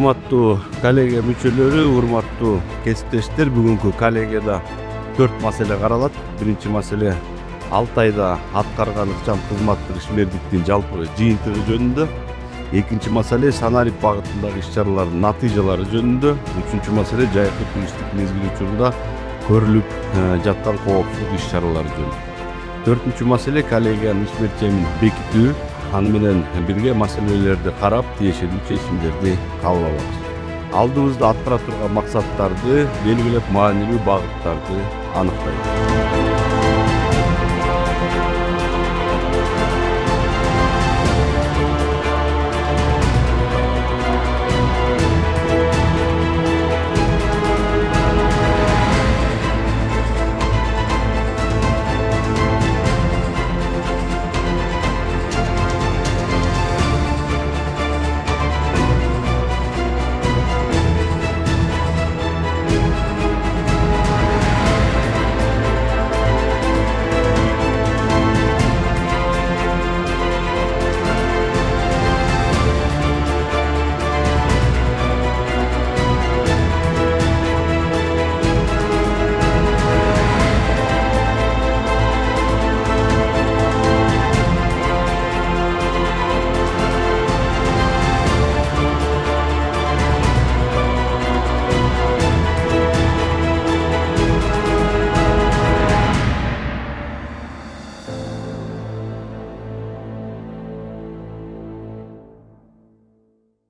Урматтуу коллегия мүчөлөрү, урматтуу кесиптештер, бүгүнкү коллегияда 4 маселе каралат. Биринчи маселе 6 айда аткарган ыкчам-кызматтык ишмердүүлүгүнүн жалпы жыйынтыгы жөнүндө. Экинчи маселе санарип багытындагы иш-чаралардын натыйжалары жөнүндө. Үчүнчү маселе жайкы туристтик мезгил учурунда көрүлүп жаткан коопсуздук иш-чаралары жөнүндө. Төртүнчү маселе коллегиянын ишмерчемин бекитүү. Аны менен бирге маселелерди карап, тиешелүү чечимдерди кабыл алабыз. Алдыбызда аткара турган максаттарды белгилеп, маанилүү багыттарды аныктайбыз.